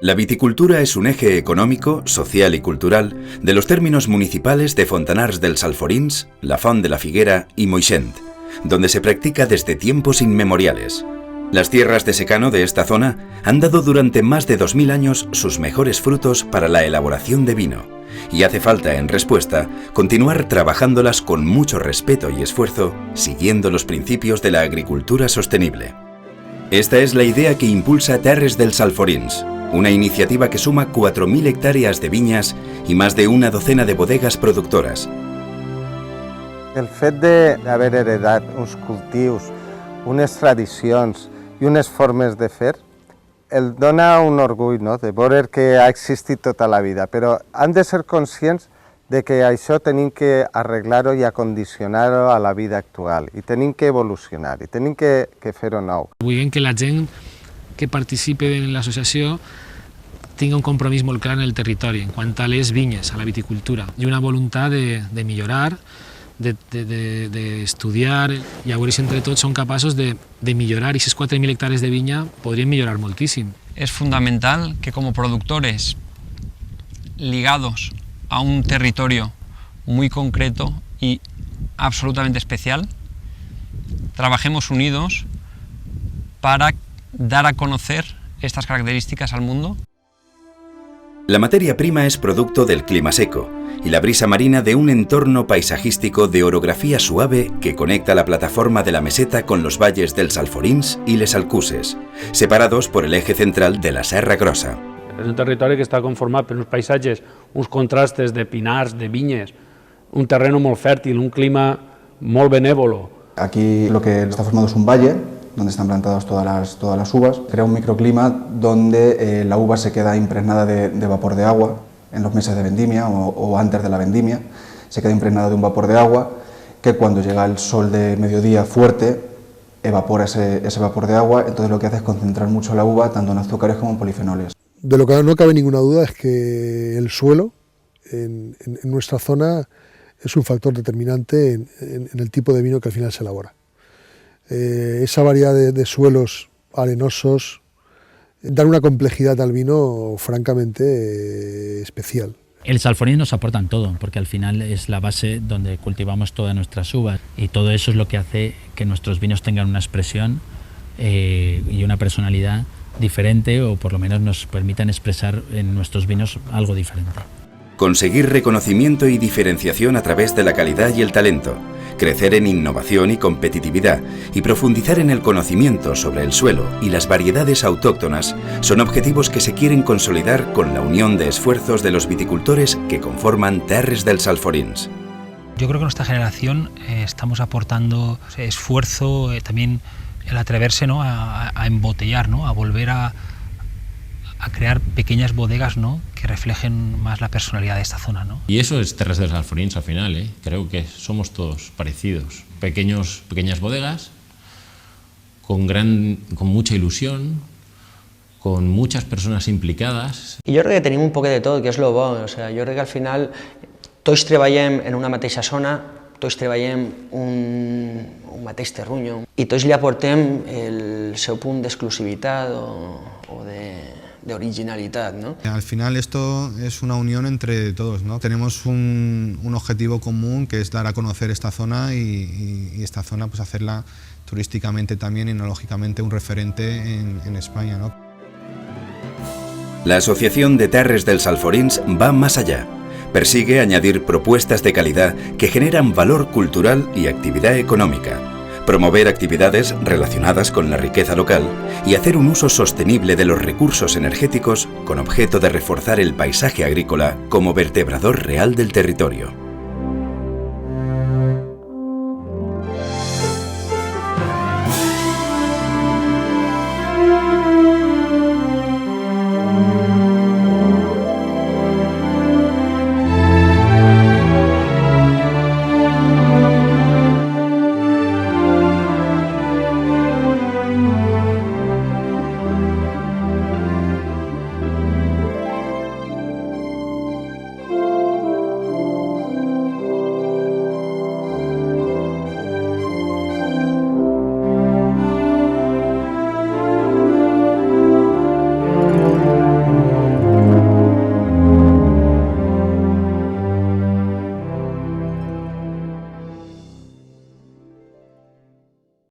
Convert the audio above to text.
La viticultura es un eje económico, social y cultural de los términos municipales de Fontanars dels Alforins, La Font de la Figuera y Moixent, donde se practica desde tiempos inmemoriales. Las tierras de secano de esta zona han dado durante más de 2000 años sus mejores frutos para la elaboración de vino, y hace falta, en respuesta, continuar trabajándolas con mucho respeto y esfuerzo, siguiendo los principios de la agricultura sostenible. Esta es la idea que impulsa Terres dels Alforins, una iniciativa que suma 4.000 hectáreas de viñas y más de una docena de bodegas productoras. El fet d'haver heredat uns cultius, unes tradicions i unes formes de fer, el dona un orgull, no?, de veure que ha existit tota la vida, però han de ser conscients de que això tenim que arreglar-ho i acondicionar-ho a la vida actual, i tenim que evolucionar, i tenim que fer-ho nou. Vull que la gent que participi en l'associació tingui un compromís molt clar en el territori, en quant a les vinyes, a la viticultura, i una voluntat de millorar, d'estudiar, i a veure si entre tots som capaços de millorar, i aquestes 4.000 hectàrees de vinya podrien millorar moltíssim. Es fundamental que como productores ligados a un territorio muy concreto y absolutamente especial, trabajemos unidos para dar a conocer estas características al mundo. La materia prima es producto del clima seco y la brisa marina de un entorno paisajístico de orografía suave que conecta la plataforma de la meseta con los valles dels Alforins y les Alcuses, separados por el eje central de la Serra Grossa. És un territori que està conformat per uns paisatges, uns contrastes de pinars, de vinyes, un terreno molt fèrtil, un clima molt benévolo. Aquí lo que está formado es un valle, donde están plantadas todas las uvas. Crea un microclima donde la uva se queda impregnada de vapor de agua en los meses de vendimia o antes de la vendimia. Se queda impregnada de un vapor de agua que cuando llega el sol de mediodía fuerte evapora ese vapor de agua, entonces lo que hace es concentrar mucho la uva tanto en azúcares como en polifenoles. De lo que no cabe ninguna duda es que el suelo en nuestra zona es un factor determinante en el tipo de vino que al final se elabora. Esa variedad de suelos arenosos dan una complejidad al vino francamente especial. Els Alforins nos aportan todo, porque al final es la base donde cultivamos todas nuestras uvas y todo eso es lo que hace que nuestros vinos tengan una expresión y una personalidad diferente, o por lo menos nos permitan expresar en nuestros vinos algo diferente. Conseguir reconocimiento y diferenciación a través de la calidad y el talento, crecer en innovación y competitividad y profundizar en el conocimiento sobre el suelo y las variedades autóctonas son objetivos que se quieren consolidar con la unión de esfuerzos de los viticultores que conforman Terres dels Alforins. Yo creo que nuestra generación estamos aportando esfuerzo, también el atreverse, ¿no?, a embotellar, ¿no?, a volver a crear pequeñas bodegas, ¿no?, que reflejen más la personalidad de esta zona, ¿no? Y eso es Terres dels Alforins al final, ¿eh? Creo que somos todos parecidos. Pequeñas bodegas, con mucha ilusión, con muchas personas implicadas. I jo crec que tenim un poquet de tot, que és lo bo. O sea, jo crec que al final tots treballem en una mateixa zona, tots treballem un mateix terruño i tots li aportem el seu punt d'exclusivitat o de originalidad, ¿no? Al final esto es una unión entre todos, ¿no? Tenemos un objetivo común, que es dar a conocer esta zona y esta zona pues hacerla turísticamente también y enológicamente un referente en España, ¿no? La Asociación de Terres dels Alforins va más allá. Persigue añadir propuestas de calidad que generan valor cultural y actividad económica, promover actividades relacionadas con la riqueza local y hacer un uso sostenible de los recursos energéticos con objeto de reforzar el paisaje agrícola como vertebrador real del territorio.